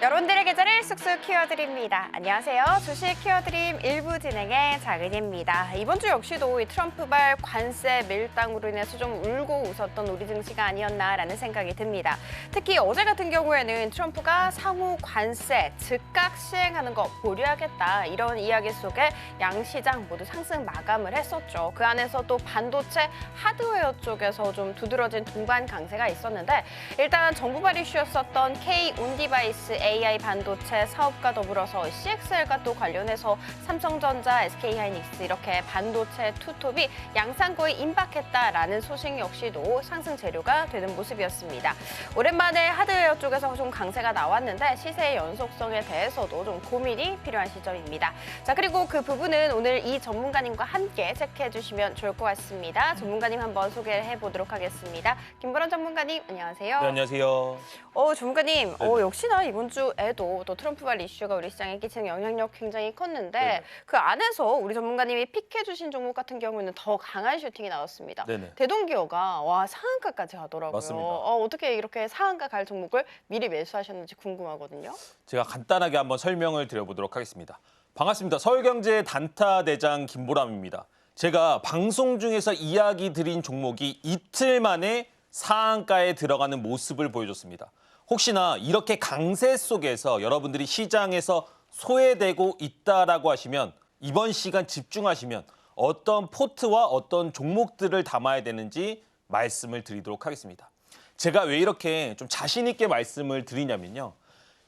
여러분들의 계좌를 쑥쑥 키워드립니다. 안녕하세요. 주식 키워드림 1부 진행의 장은희입니다. 이번 주 역시도 이 트럼프발 관세 밀당으로 인해서 좀 울고 웃었던 우리 증시가 아니었나라는 생각이 듭니다. 특히 어제 같은 경우에는 트럼프가 상호 관세 즉각 시행하는 거 보류하겠다 이런 이야기 속에 양시장 모두 상승 마감을 했었죠. 그 안에서 또 반도체 하드웨어 쪽에서 좀 두드러진 동반 강세가 있었는데 일단 정부발 이슈였었던 K-온디바이스 AI 반도체 사업과 더불어서 CXL과 또 관련해서 삼성전자, SK하이닉스 이렇게 반도체 투톱이 양상고에 임박했다라는 소식 역시도 상승 재료가 되는 모습이었습니다. 오랜만에 하드웨어 쪽에서 좀 강세가 나왔는데 시세의 연속성에 대해서도 좀 고민이 필요한 시점입니다. 자, 그리고 그 부분은 오늘 이 전문가님과 함께 체크해 주시면 좋을 것 같습니다. 전문가님 한번 소개를 해보도록 하겠습니다. 김보람 전문가님, 안녕하세요. 네, 안녕하세요. 전문가님, 역시나 이번 주에도 또 트럼프발 이슈가 우리 시장에 끼치는 영향력 굉장히 컸는데 네네. 그 안에서 우리 전문가님이 픽해 주신 종목 같은 경우에는 더 강한 슈팅이 나왔습니다. 네네. 대동기어가 상한가까지 가더라고요. 맞습니다. 어떻게 이렇게 상한가 갈 종목을 미리 매수하셨는지 궁금하거든요. 제가 간단하게 한번 설명을 드려보도록 하겠습니다. 반갑습니다. 서울경제 단타대장 김보람입니다. 제가 방송 중에서 이야기 드린 종목이 이틀 만에 상한가에 들어가는 모습을 보여줬습니다. 혹시나 이렇게 강세 속에서 여러분들이 시장에서 소외되고 있다라고 하시면 이번 시간 집중하시면 어떤 포트와 어떤 종목들을 담아야 되는지 말씀을 드리도록 하겠습니다. 제가 왜 이렇게 좀 자신 있게 말씀을 드리냐면요.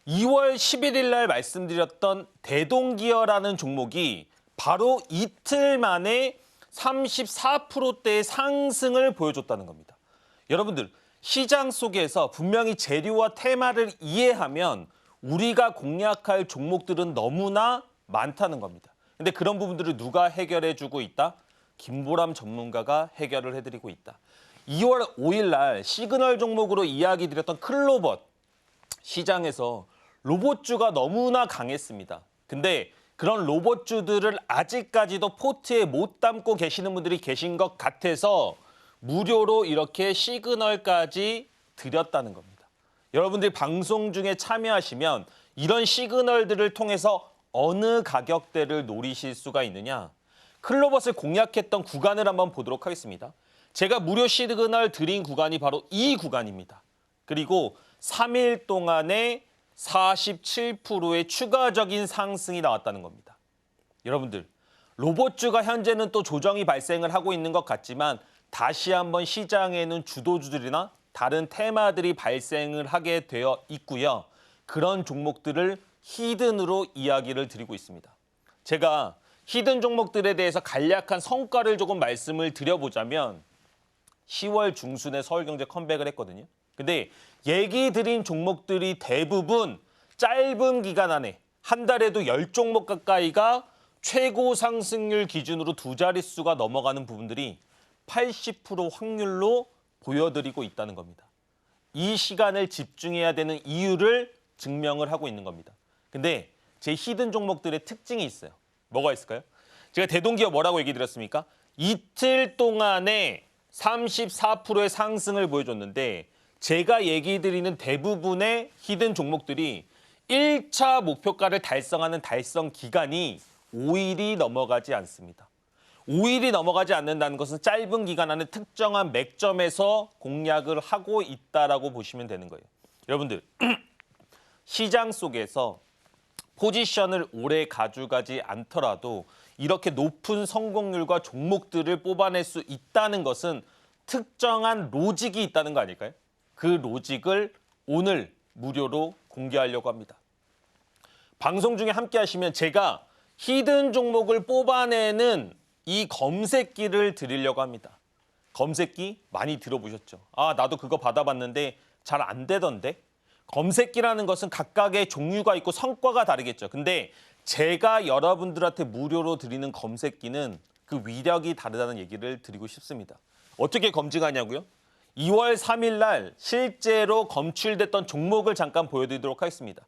2월 11일 날 말씀드렸던 대동기어라는 종목이 바로 이틀 만에 34%대의 상승을 보여줬다는 겁니다. 여러분들, 시장 속에서 분명히 재료와 테마를 이해하면 우리가 공략할 종목들은 너무나 많다는 겁니다. 근데 그런 부분들을 누가 해결해주고 있다? 김보람 전문가가 해결을 해드리고 있다. 2월 5일 날 시그널 종목으로 이야기 드렸던 클로벗, 시장에서 로봇주가 너무나 강했습니다. 근데 그런 로봇주들을 아직까지도 포트에 못 담고 계시는 분들이 계신 것 같아서 무료로 이렇게 시그널까지 드렸다는 겁니다. 여러분들이 방송 중에 참여하시면 이런 시그널들을 통해서 어느 가격대를 노리실 수가 있느냐? 클로벗을 공략했던 구간을 한번 보도록 하겠습니다. 제가 무료 시그널 드린 구간이 바로 이 구간입니다. 그리고 3일 동안에 47%의 추가적인 상승이 나왔다는 겁니다. 여러분들, 로봇주가 현재는 또 조정이 발생을 하고 있는 것 같지만 다시 한번 시장에는 주도주들이나 다른 테마들이 발생을 하게 되어 있고요. 그런 종목들을 히든으로 이야기를 드리고 있습니다. 제가 히든 종목들에 대해서 간략한 성과를 조금 말씀을 드려보자면 10월 중순에 서울경제 컴백을 했거든요. 근데 얘기 드린 종목들이 대부분 짧은 기간 안에 한 달에도 10종목 가까이가 최고 상승률 기준으로 두 자릿수가 넘어가는 부분들이 80% 확률로 보여드리고 있다는 겁니다. 이 시간을 집중해야 되는 이유를 증명을 하고 있는 겁니다. 근데 제 히든 종목들의 특징이 있어요. 뭐가 있을까요? 제가 대동기업 뭐라고 얘기 드렸습니까? 이틀 동안에 34%의 상승을 보여줬는데 제가 얘기 드리는 대부분의 히든 종목들이 1차 목표가를 달성하는 달성 기간이 5일이 넘어가지 않습니다. 5일이 넘어가지 않는다는 것은 짧은 기간 안에 특정한 맥점에서 공략을 하고 있다라고 보시면 되는 거예요. 여러분들, 시장 속에서 포지션을 오래 가져가지 않더라도 이렇게 높은 성공률과 종목들을 뽑아낼 수 있다는 것은 특정한 로직이 있다는 거 아닐까요? 그 로직을 오늘 무료로 공개하려고 합니다. 방송 중에 함께 하시면 제가 히든 종목을 뽑아내는 이 검색기를 드리려고 합니다. 검색기 많이 들어보셨죠? 아, 나도 그거 받아봤는데 잘 안 되던데? 검색기라는 것은 각각의 종류가 있고 성과가 다르겠죠. 근데 제가 여러분들한테 무료로 드리는 검색기는 그 위력이 다르다는 얘기를 드리고 싶습니다. 어떻게 검증하냐고요? 2월 3일 날 실제로 검출됐던 종목을 잠깐 보여드리도록 하겠습니다.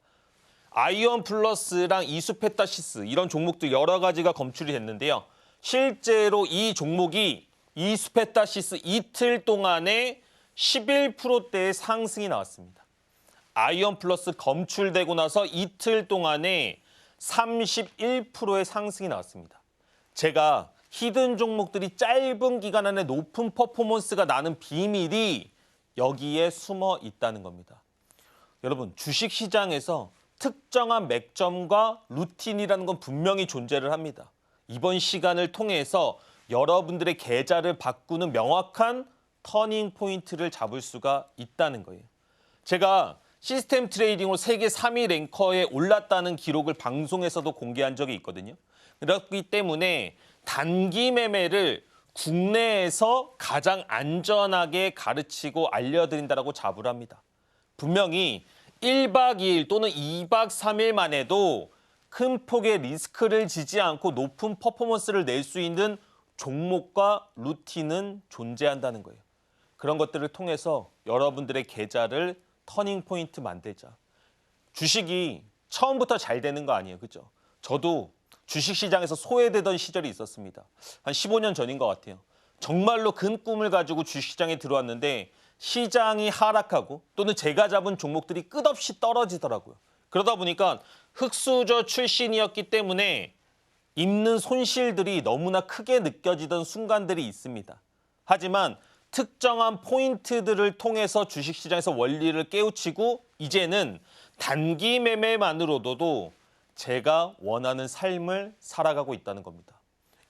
아이온 플러스랑 이수페타시스 이런 종목도 여러 가지가 검출이 됐는데요. 실제로 이 종목이 이수페타시스 이틀 동안에 11%대의 상승이 나왔습니다. 아이언 플러스 검출되고 나서 이틀 동안에 31%의 상승이 나왔습니다. 제가 히든 종목들이 짧은 기간 안에 높은 퍼포먼스가 나는 비밀이 여기에 숨어 있다는 겁니다. 여러분, 주식시장에서 특정한 맥점과 루틴이라는 건 분명히 존재를 합니다. 이번 시간을 통해서 여러분들의 계좌를 바꾸는 명확한 터닝 포인트를 잡을 수가 있다는 거예요. 제가 시스템 트레이딩으로 세계 3위 랭커에 올랐다는 기록을 방송에서도 공개한 적이 있거든요. 그렇기 때문에 단기 매매를 국내에서 가장 안전하게 가르치고 알려드린다라고 자부를 합니다. 분명히 1박 2일 또는 2박 3일만 해도 큰 폭의 리스크를 지지 않고 높은 퍼포먼스를 낼 수 있는 종목과 루틴은 존재한다는 거예요. 그런 것들을 통해서 여러분들의 계좌를 터닝 포인트 만들자. 주식이 처음부터 잘 되는 거 아니에요, 그죠? 저도 주식시장에서 소외되던 시절이 있었습니다. 한 15년 전인 것 같아요. 정말로 큰 꿈을 가지고 주식시장에 들어왔는데 시장이 하락하고 또는 제가 잡은 종목들이 끝없이 떨어지더라고요. 그러다 보니까 흑수저 출신이었기 때문에 입는 손실들이 너무나 크게 느껴지던 순간들이 있습니다. 하지만 특정한 포인트들을 통해서 주식시장에서 원리를 깨우치고 이제는 단기 매매만으로도 제가 원하는 삶을 살아가고 있다는 겁니다.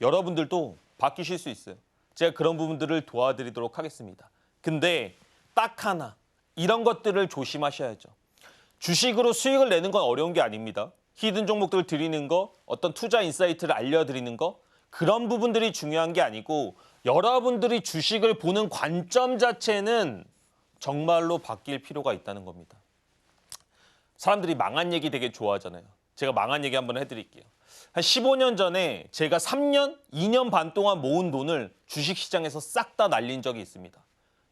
여러분들도 바뀌실 수 있어요. 제가 그런 부분들을 도와드리도록 하겠습니다. 근데 딱 하나, 이런 것들을 조심하셔야죠. 주식으로 수익을 내는 건 어려운 게 아닙니다. 히든 종목들을 드리는 거, 어떤 투자 인사이트를 알려드리는 거, 그런 부분들이 중요한 게 아니고 여러분들이 주식을 보는 관점 자체는 정말로 바뀔 필요가 있다는 겁니다. 사람들이 망한 얘기 되게 좋아하잖아요. 제가 망한 얘기 한번 해드릴게요. 한 15년 전에 제가 3년, 2년 반 동안 모은 돈을 주식시장에서 싹 다 날린 적이 있습니다.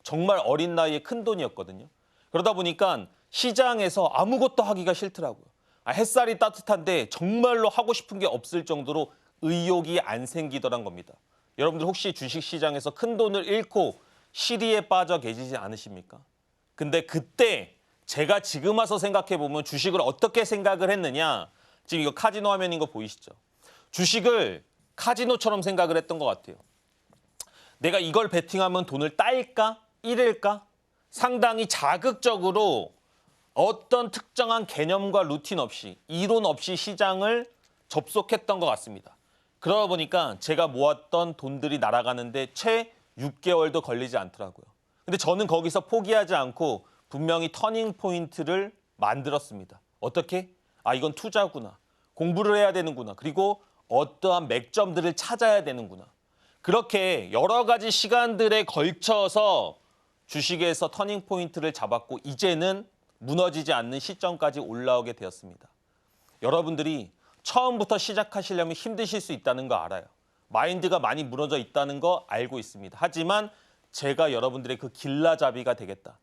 정말 어린 나이에 큰 돈이었거든요. 그러다 보니까 시장에서 아무것도 하기가 싫더라고요. 햇살이 따뜻한데 정말로 하고 싶은 게 없을 정도로 의욕이 안 생기더란 겁니다. 여러분들 혹시 주식시장에서 큰 돈을 잃고 시리에 빠져 계시지 않으십니까? 근데 그때 제가 지금 와서 생각해보면 주식을 어떻게 생각을 했느냐. 지금 이거 카지노 화면인 거 보이시죠? 주식을 카지노처럼 생각을 했던 것 같아요. 내가 이걸 베팅하면 돈을 딸까? 잃을까? 상당히 자극적으로 어떤 특정한 개념과 루틴 없이, 이론 없이 시장을 접속했던 것 같습니다. 그러다 보니까 제가 모았던 돈들이 날아가는데 채 6개월도 걸리지 않더라고요. 근데 저는 거기서 포기하지 않고 분명히 터닝 포인트를 만들었습니다. 어떻게? 이건 투자구나. 공부를 해야 되는구나. 그리고 어떠한 맥점들을 찾아야 되는구나. 그렇게 여러 가지 시간들에 걸쳐서 주식에서 터닝 포인트를 잡았고 이제는 무너지지 않는 시점까지 올라오게 되었습니다. 여러분들이 처음부터 시작하시려면 힘드실 수 있다는 거 알아요. 마인드가 많이 무너져 있다는 거 알고 있습니다. 하지만 제가 여러분들의 그 길라잡이가 되겠다.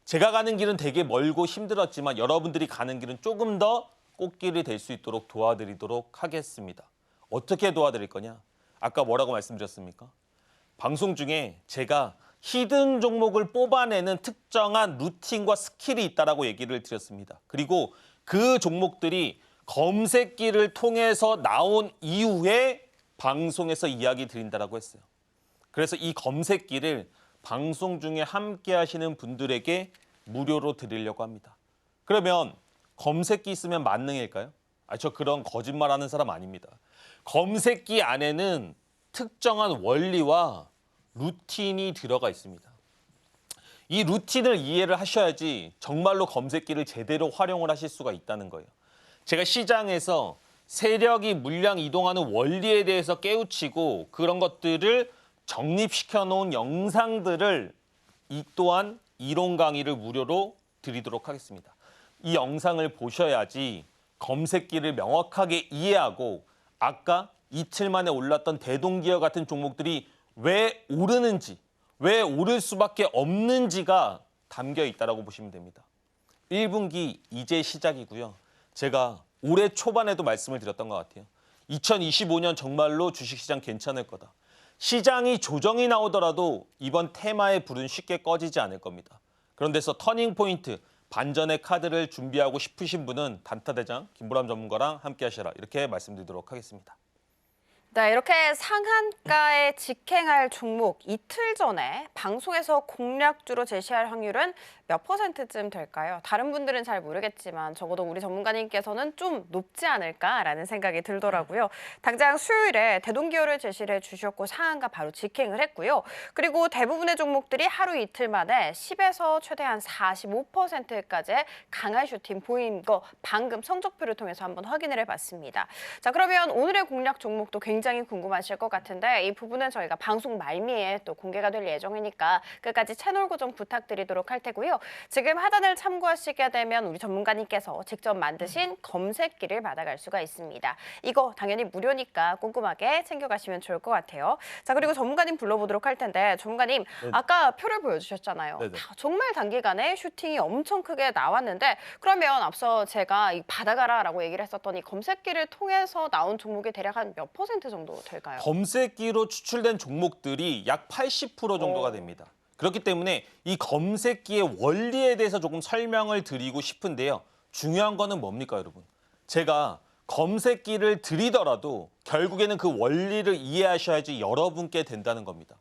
제가 가는 길은 되게 멀고 힘들었지만 여러분들이 가는 길은 조금 더 꽃길이 될 수 있도록 도와드리도록 하겠습니다. 어떻게 도와드릴 거냐? 아까 뭐라고 말씀드렸습니까? 방송 중에 제가 히든 종목을 뽑아내는 특정한 루틴과 스킬이 있다라고 얘기를 드렸습니다. 그리고 그 종목들이 검색기를 통해서 나온 이후에 방송에서 이야기 드린다라고 했어요. 그래서 이 검색기를 방송 중에 함께 하시는 분들에게 무료로 드리려고 합니다. 그러면 검색기 있으면 만능일까요? 저 그런 거짓말하는 사람 아닙니다. 검색기 안에는 특정한 원리와 루틴이 들어가 있습니다. 이 루틴을 이해를 하셔야지 정말로 검색기를 제대로 활용을 하실 수가 있다는 거예요. 제가 시장에서 세력이 물량 이동하는 원리에 대해서 깨우치고 그런 것들을 정립시켜 놓은 영상들을 이 또한 이론 강의를 무료로 드리도록 하겠습니다. 이 영상을 보셔야지 검색기를 명확하게 이해하고 아까 이틀 만에 올랐던 대동기업 같은 종목들이 왜 오르는지, 왜 오를 수밖에 없는지가 담겨 있다고 보시면 됩니다. 1분기 이제 시작이고요. 제가 올해 초반에도 말씀을 드렸던 것 같아요. 2025년 정말로 주식시장 괜찮을 거다. 시장이 조정이 나오더라도 이번 테마의 불은 쉽게 꺼지지 않을 겁니다. 그런 데서 터닝 포인트, 반전의 카드를 준비하고 싶으신 분은 단타대장 김보람 전문가랑 함께 하시라 이렇게 말씀드리도록 하겠습니다. 네, 이렇게 상한가에 직행할 종목 이틀 전에 방송에서 공략주로 제시할 확률은 몇 %쯤 될까요? 다른 분들은 잘 모르겠지만 적어도 우리 전문가님께서는 좀 높지 않을까라는 생각이 들더라고요. 당장 수요일에 대동기호를 제시를 해주셨고 상한가 바로 직행을 했고요. 그리고 대부분의 종목들이 하루 이틀 만에 10에서 최대한 45%까지의 강한 슈팅 보인 거 방금 성적표를 통해서 한번 확인을 해봤습니다. 자, 그러면 오늘의 공략 종목도 굉장히 궁금하실 것 같은데 이 부분은 저희가 방송 말미에 또 공개가 될 예정이니까 끝까지 채널 고정 부탁드리도록 할 테고요. 지금 하단을 참고하시게 되면 우리 전문가님께서 직접 만드신 검색기를 받아갈 수가 있습니다. 이거 당연히 무료니까 꼼꼼하게 챙겨가시면 좋을 것 같아요. 자, 그리고 전문가님 불러보도록 할 텐데 전문가님 아까 표를 보여주셨잖아요. 네네. 정말 단기간에 슈팅이 엄청 크게 나왔는데 그러면 앞서 제가 이 받아가라라고 얘기를 했었더니 검색기를 통해서 나온 종목이 대략 한 몇 % 정도 될까요? 검색기로 추출된 종목들이 약 80% 정도가 됩니다. 그렇기 때문에 이 검색기의 원리에 대해서 조금 설명을 드리고 싶은데요. 중요한 거는 뭡니까, 여러분? 제가 검색기를 드리더라도 결국에는 그 원리를 이해하셔야지 여러분께 된다는 겁니다.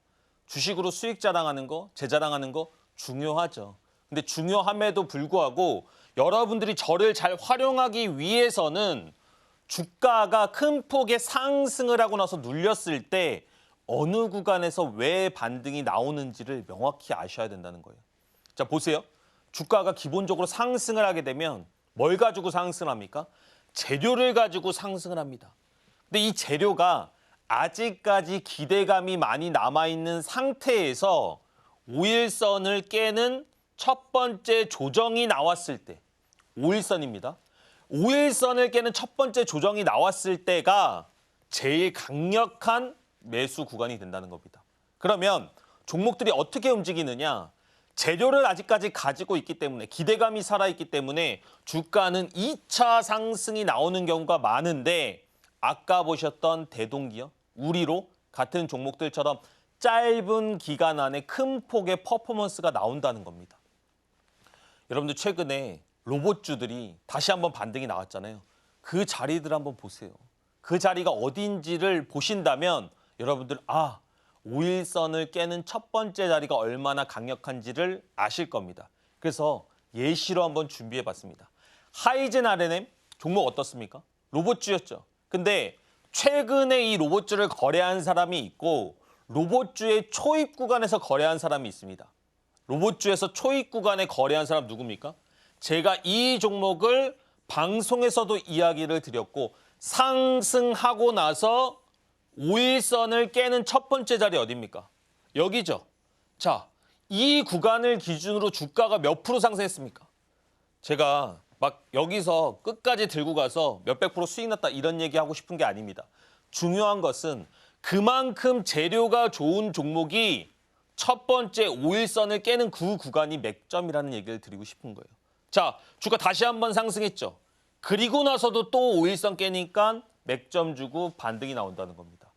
주식으로 수익 자랑하는 거, 재자랑하는 거 중요하죠. 근데 중요함에도 불구하고 여러분들이 저를 잘 활용하기 위해서는 주가가 큰 폭의 상승을 하고 나서 눌렸을 때 어느 구간에서 왜 반등이 나오는지를 명확히 아셔야 된다는 거예요. 자, 보세요. 주가가 기본적으로 상승을 하게 되면 뭘 가지고 상승합니까? 재료를 가지고 상승을 합니다. 근데 이 재료가 아직까지 기대감이 많이 남아있는 상태에서 5일선을 깨는 첫 번째 조정이 나왔을 때 5일선입니다. 5일선을 깨는 첫 번째 조정이 나왔을 때가 제일 강력한 매수 구간이 된다는 겁니다. 그러면 종목들이 어떻게 움직이느냐? 재료를 아직까지 가지고 있기 때문에 기대감이 살아있기 때문에 주가는 2차 상승이 나오는 경우가 많은데 아까 보셨던 대동기업, 우리로 같은 종목들처럼 짧은 기간 안에 큰 폭의 퍼포먼스가 나온다는 겁니다. 여러분들 최근에 로봇주들이 다시 한번 반등이 나왔잖아요. 그 자리들 한번 보세요. 그 자리가 어딘지를 보신다면 여러분들 5일선을 깨는 첫 번째 자리가 얼마나 강력한지를 아실 겁니다. 그래서 예시로 한번 준비해봤습니다. 하이젠 R&M 종목 어떻습니까? 로봇주였죠. 근데 최근에 이 로봇주를 거래한 사람이 있고 로봇주의 초입 구간에서 거래한 사람이 있습니다. 로봇주에서 초입 구간에 거래한 사람 누굽니까? 제가 이 종목을 방송에서도 이야기를 드렸고 상승하고 나서 5일선을 깨는 첫 번째 자리 어디입니까? 여기죠. 자, 이 구간을 기준으로 주가가 몇 프로 상승했습니까? 제가 막 여기서 끝까지 들고 가서 몇백 프로 수익 났다 이런 얘기하고 싶은 게 아닙니다. 중요한 것은 그만큼 재료가 좋은 종목이 첫 번째 5일선을 깨는 그 구간이 맥점이라는 얘기를 드리고 싶은 거예요. 자, 주가 다시 한번 상승했죠. 그리고 나서도 또 5일선 깨니까 맥점 주고 반등이 나온다는 겁니다.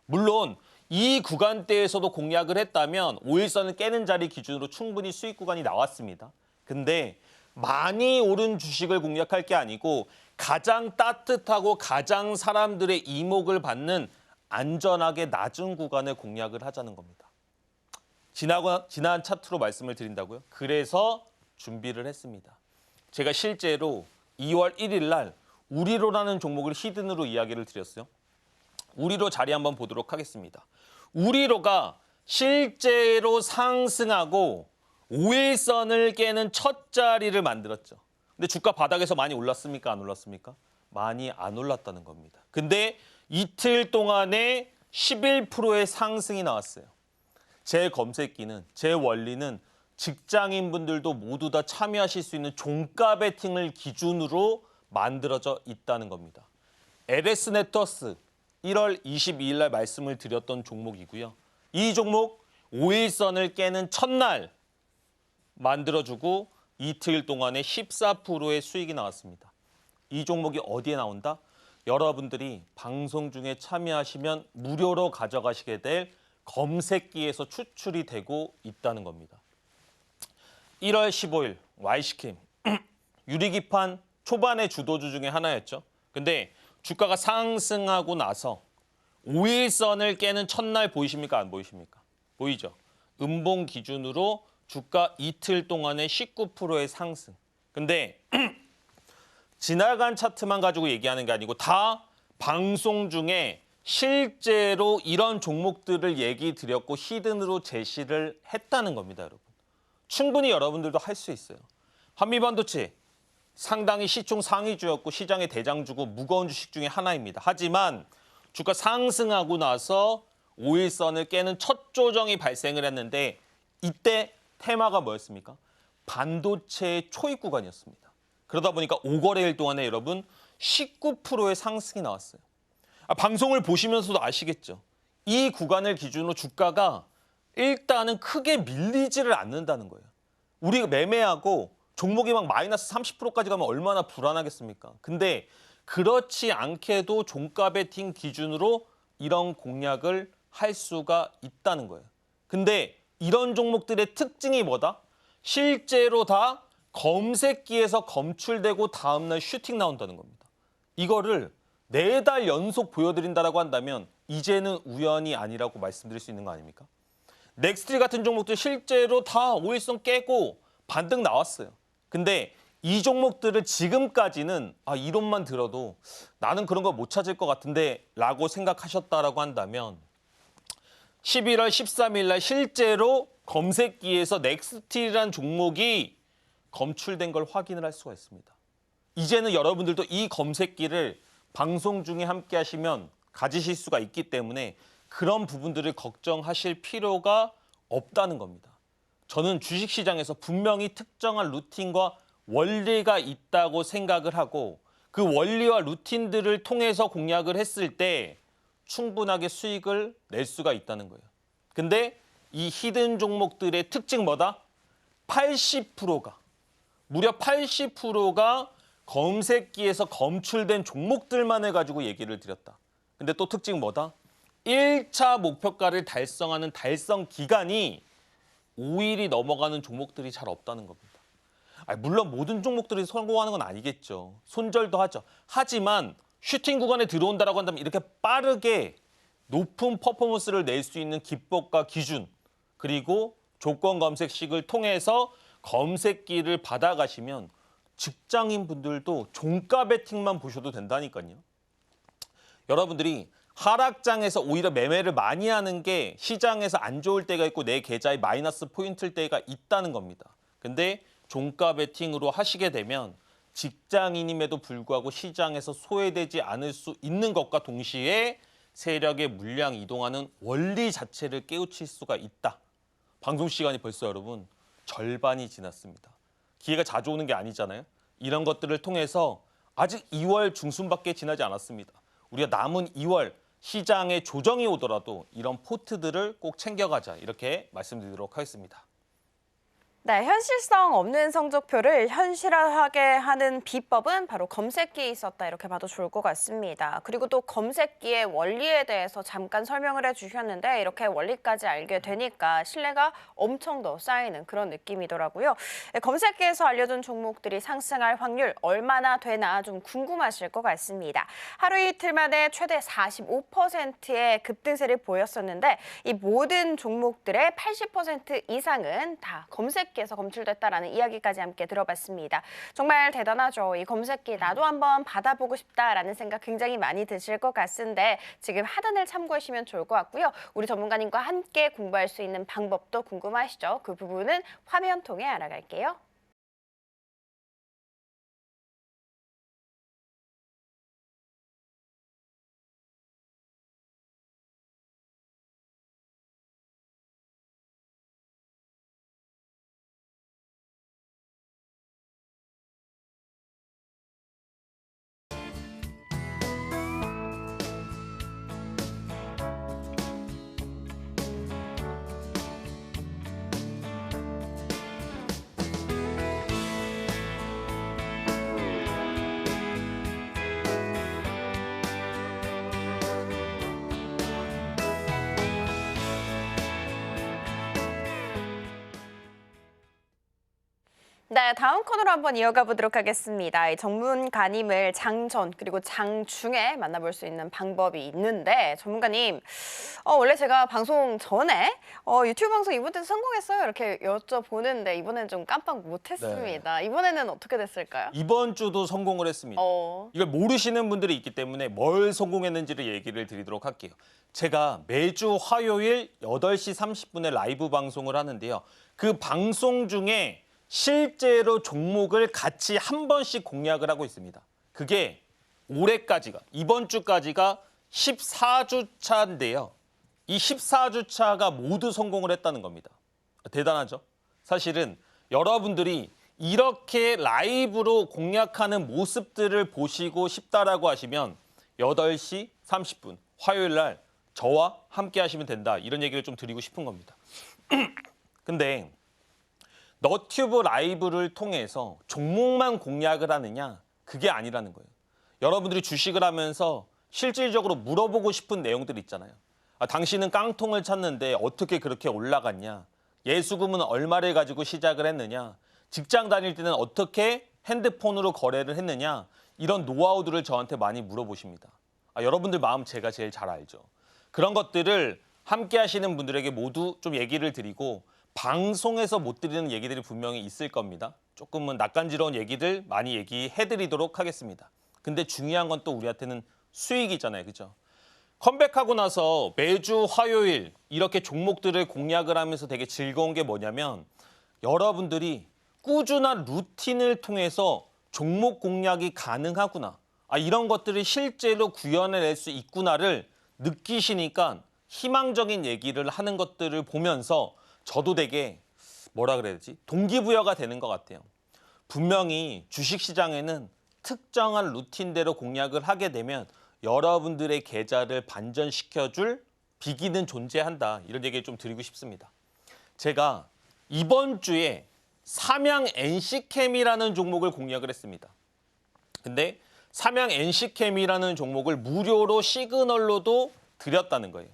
물론 이 구간대에서도 공략을 했다면 5일선을 깨는 자리 기준으로 충분히 수익 구간이 나왔습니다. 근데 많이 오른 주식을 공략할 게 아니고 가장 따뜻하고 가장 사람들의 이목을 받는 안전하게 낮은 구간을 공략을 하자는 겁니다. 지난 차트로 말씀을 드린다고요? 그래서 준비를 했습니다. 제가 실제로 2월 1일 날 우리로라는 종목을 히든으로 이야기를 드렸어요. 우리로 자리 한번 보도록 하겠습니다. 우리로가 실제로 상승하고 5일선을 깨는 첫 자리를 만들었죠. 근데 주가 바닥에서 많이 올랐습니까? 안 올랐습니까? 많이 안 올랐다는 겁니다. 근데 이틀 동안에 11%의 상승이 나왔어요. 제 검색기는, 제 원리는 직장인분들도 모두 다 참여하실 수 있는 종가 베팅을 기준으로 만들어져 있다는 겁니다. LS 네트워스 1월 22일 날 말씀을 드렸던 종목이고요. 이 종목 5일선을 깨는 첫날 만들어주고 이틀 동안에 14%의 수익이 나왔습니다. 이 종목이 어디에 나온다? 여러분들이 방송 중에 참여하시면 무료로 가져가시게 될 검색기에서 추출이 되고 있다는 겁니다. 1월 15일 YC캠 유리기판 초반의 주도주 중에 하나였죠. 근데 주가가 상승하고 나서 5일선을 깨는 첫날 보이십니까? 안 보이십니까? 보이죠? 음봉 기준으로 주가 이틀 동안의 19%의 상승. 근데 지나간 차트만 가지고 얘기하는 게 아니고 다 방송 중에 실제로 이런 종목들을 얘기 드렸고 히든으로 제시를 했다는 겁니다, 여러분. 충분히 여러분들도 할 수 있어요. 한미반도체 상당히 시총 상위주였고 시장의 대장주고 무거운 주식 중에 하나입니다. 하지만 주가 상승하고 나서 5일선을 깨는 첫 조정이 발생을 했는데 이때 테마가 뭐였습니까? 반도체의 초입 구간이었습니다. 그러다 보니까 5거래일 동안에 여러분 19%의 상승이 나왔어요. 방송을 보시면서도 아시겠죠? 이 구간을 기준으로 주가가 일단은 크게 밀리지를 않는다는 거예요. 우리가 매매하고 종목이 막 마이너스 30%까지 가면 얼마나 불안하겠습니까? 근데 그렇지 않게도 종가 베팅 기준으로 이런 공략을 할 수가 있다는 거예요. 근데 이런 종목들의 특징이 뭐다? 실제로 다 검색기에서 검출되고 다음날 슈팅 나온다는 겁니다. 이거를 4달 연속 보여드린다라고 한다면 이제는 우연이 아니라고 말씀드릴 수 있는 거 아닙니까? 넥스트리 같은 종목들 실제로 다 5일선 깨고 반등 나왔어요. 근데 이 종목들을 지금까지는 이론만 들어도 나는 그런 거 못 찾을 것 같은데 라고 생각하셨다라고 한다면 11월 13일 날 실제로 검색기에서 넥스트리라는 종목이 검출된 걸 확인을 할 수가 있습니다. 이제는 여러분들도 이 검색기를 방송 중에 함께 하시면 가지실 수가 있기 때문에 그런 부분들을 걱정하실 필요가 없다는 겁니다. 저는 주식시장에서 분명히 특정한 루틴과 원리가 있다고 생각을 하고 그 원리와 루틴들을 통해서 공략을 했을 때 충분하게 수익을 낼 수가 있다는 거예요. 근데 이 히든 종목들의 특징 뭐다? 80%가 무려 80%가 검색기에서 검출된 종목들만 해가지고 얘기를 드렸다. 근데 또 특징 뭐다? 1차 목표가를 달성하는 달성 기간이 5일이 넘어가는 종목들이 잘 없다는 겁니다. 물론 모든 종목들이 성공하는 건 아니겠죠. 손절도 하죠. 하지만 슈팅 구간에 들어온다라고 한다면 이렇게 빠르게 높은 퍼포먼스를 낼 수 있는 기법과 기준 그리고 조건 검색식을 통해서 검색기를 받아가시면 직장인 분들도 종가 베팅만 보셔도 된다니까요. 여러분들이 하락장에서 오히려 매매를 많이 하는 게 시장에서 안 좋을 때가 있고 내 계좌에 마이너스 포인트일 때가 있다는 겁니다. 근데 종가 베팅으로 하시게 되면 직장인임에도 불구하고 시장에서 소외되지 않을 수 있는 것과 동시에 세력의 물량 이동하는 원리 자체를 깨우칠 수가 있다. 방송 시간이 벌써 여러분 절반이 지났습니다. 기회가 자주 오는 게 아니잖아요. 이런 것들을 통해서 아직 2월 중순밖에 지나지 않았습니다. 우리가 남은 2월 시장에 조정이 오더라도 이런 포트들을 꼭 챙겨가자 이렇게 말씀드리도록 하겠습니다. 네, 현실성 없는 성적표를 현실화하게 하는 비법은 바로 검색기에 있었다 이렇게 봐도 좋을 것 같습니다. 그리고 또 검색기의 원리에 대해서 잠깐 설명을 해주셨는데 이렇게 원리까지 알게 되니까 신뢰가 엄청 더 쌓이는 그런 느낌이더라고요. 검색기에서 알려준 종목들이 상승할 확률 얼마나 되나 좀 궁금하실 것 같습니다. 하루 이틀 만에 최대 45%의 급등세를 보였었는데 이 모든 종목들의 80% 이상은 다 검색기에서 검출됐다라는 이야기까지 함께 들어봤습니다. 정말 대단하죠. 이 검색기 나도 한번 받아보고 싶다라는 생각 굉장히 많이 드실 것 같은데 지금 하단을 참고하시면 좋을 것 같고요. 우리 전문가님과 함께 공부할 수 있는 방법도 궁금하시죠? 그 부분은 화면 통해 알아갈게요. 네, 다음 코너로 한번 이어가 보도록 하겠습니다. 이 전문가님을 장전 그리고 장중에 만나볼 수 있는 방법이 있는데 전문가님, 원래 제가 방송 전에 유튜브 방송 이번 주 성공했어요 이렇게 여쭤보는데 이번에는 좀 깜빡 못했습니다. 이번에는 어떻게 됐을까요? 이번 주도 성공을 했습니다. 이걸 모르시는 분들이 있기 때문에 뭘 성공했는지를 얘기를 드리도록 할게요. 제가 매주 화요일 8시 30분에 라이브 방송을 하는데요. 그 방송 중에 실제로 종목을 같이 한 번씩 공략을 하고 있습니다. 그게 올해까지가, 이번 주까지가 14주 차인데요. 이 14주 차가 모두 성공을 했다는 겁니다. 대단하죠? 사실은 여러분들이 이렇게 라이브로 공략하는 모습들을 보시고 싶다라고 하시면 8시 30분 화요일 날 저와 함께 하시면 된다. 이런 얘기를 좀 드리고 싶은 겁니다. 근데 너튜브 라이브를 통해서 종목만 공략을 하느냐? 그게 아니라는 거예요. 여러분들이 주식을 하면서 실질적으로 물어보고 싶은 내용들 있잖아요. 당신은 깡통을 찼는데 어떻게 그렇게 올라갔냐? 예수금은 얼마를 가지고 시작을 했느냐? 직장 다닐 때는 어떻게 핸드폰으로 거래를 했느냐? 이런 노하우들을 저한테 많이 물어보십니다. 여러분들 마음 제가 제일 잘 알죠. 그런 것들을 함께 하시는 분들에게 모두 좀 얘기를 드리고 방송에서 못 드리는 얘기들이 분명히 있을 겁니다. 조금은 낯간지러운 얘기들 많이 얘기해드리도록 하겠습니다. 근데 중요한 건 또 우리한테는 수익이잖아요. 그죠? 컴백하고 나서 매주 화요일 이렇게 종목들을 공략을 하면서 되게 즐거운 게 뭐냐면 여러분들이 꾸준한 루틴을 통해서 종목 공략이 가능하구나. 이런 것들을 실제로 구현해낼 수 있구나를 느끼시니까 희망적인 얘기를 하는 것들을 보면서 저도 되게 뭐라 그래야 되지? 동기부여가 되는 것 같아요. 분명히 주식시장에는 특정한 루틴대로 공략을 하게 되면 여러분들의 계좌를 반전시켜줄 비기는 존재한다. 이런 얘기를 좀 드리고 싶습니다. 제가 이번 주에 삼양 NC캠이라는 종목을 공략을 했습니다. 근데 삼양 NC캠이라는 종목을 무료로 시그널로도 드렸다는 거예요.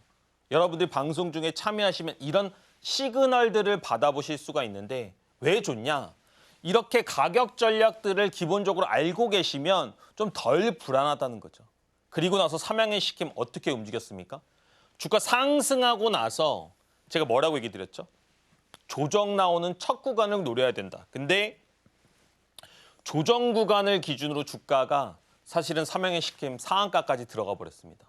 여러분들 방송 중에 참여하시면 이런 시그널들을 받아보실 수가 있는데 왜 좋냐? 이렇게 가격 전략들을 기본적으로 알고 계시면 좀 덜 불안하다는 거죠. 그리고 나서 삼양 NC캠 어떻게 움직였습니까? 주가 상승하고 나서 제가 뭐라고 얘기 드렸죠? 조정 나오는 첫 구간을 노려야 된다. 근데 조정 구간을 기준으로 주가가 사실은 삼양 NC캠 상한가까지 들어가 버렸습니다.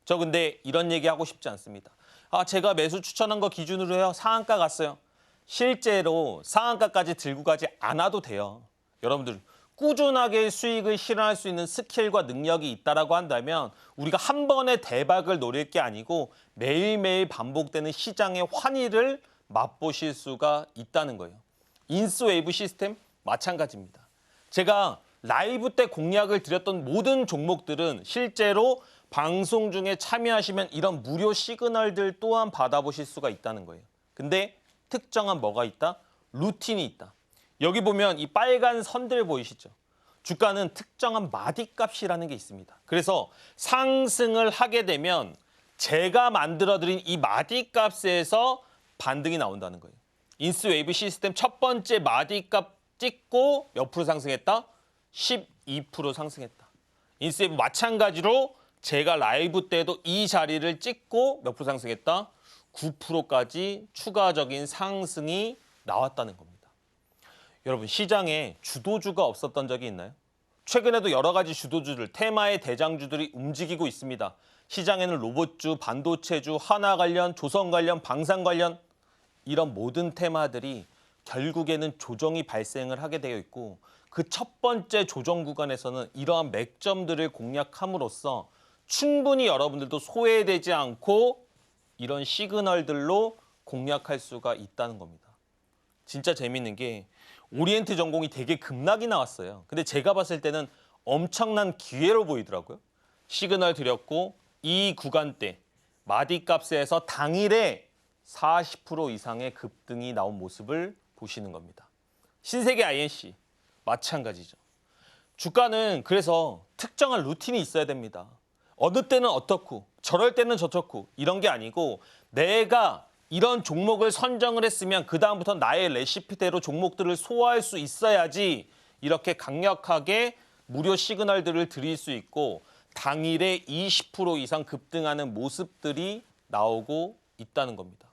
저 근데 이런 얘기 하고 싶지 않습니다. 제가 매수 추천한 거 기준으로요. 상한가 갔어요. 실제로 상한가까지 들고 가지 않아도 돼요. 여러분들 꾸준하게 수익을 실현할 수 있는 스킬과 능력이 있다라고 한다면 우리가 한 번에 대박을 노릴 게 아니고 매일매일 반복되는 시장의 환희를 맛보실 수가 있다는 거예요. 인스웨이브 시스템 마찬가지입니다. 제가 라이브 때 공략을 드렸던 모든 종목들은 실제로 방송 중에 참여하시면 이런 무료 시그널들 또한 받아보실 수가 있다는 거예요. 근데 특정한 뭐가 있다? 루틴이 있다. 여기 보면 이 빨간 선들 보이시죠? 주가는 특정한 마디값이라는 게 있습니다. 그래서 상승을 하게 되면 제가 만들어드린 이 마디값에서 반등이 나온다는 거예요. 인스웨이브 시스템 첫 번째 마디값 찍고 몇 프로 상승했다? 12% 상승했다. 인스웨이브 마찬가지로 제가 라이브 때도 이 자리를 찍고 몇 프로 상승했다? 9%까지 추가적인 상승이 나왔다는 겁니다. 여러분 시장에 주도주가 없었던 적이 있나요? 최근에도 여러 가지 주도주들, 테마의 대장주들이 움직이고 있습니다. 시장에는 로봇주, 반도체주, 하나 관련, 조선 관련, 방산 관련 이런 모든 테마들이 결국에는 조정이 발생을 하게 되어 있고 그 첫 번째 조정 구간에서는 이러한 맥점들을 공략함으로써 충분히 여러분들도 소외되지 않고 이런 시그널들로 공략할 수가 있다는 겁니다. 진짜 재밌는 게 오리엔트 전공이 되게 급락이 나왔어요. 근데 제가 봤을 때는 엄청난 기회로 보이더라고요. 시그널 드렸고 이 구간대 마디값에서 당일에 40% 이상의 급등이 나온 모습을 보시는 겁니다. 신세계 INC 마찬가지죠. 주가는 그래서 특정한 루틴이 있어야 됩니다. 어느 때는 어떻고 저럴 때는 저렇고 이런 게 아니고 내가 이런 종목을 선정을 했으면 그다음부터 나의 레시피대로 종목들을 소화할 수 있어야지 이렇게 강력하게 무료 시그널들을 드릴 수 있고 당일에 20% 이상 급등하는 모습들이 나오고 있다는 겁니다.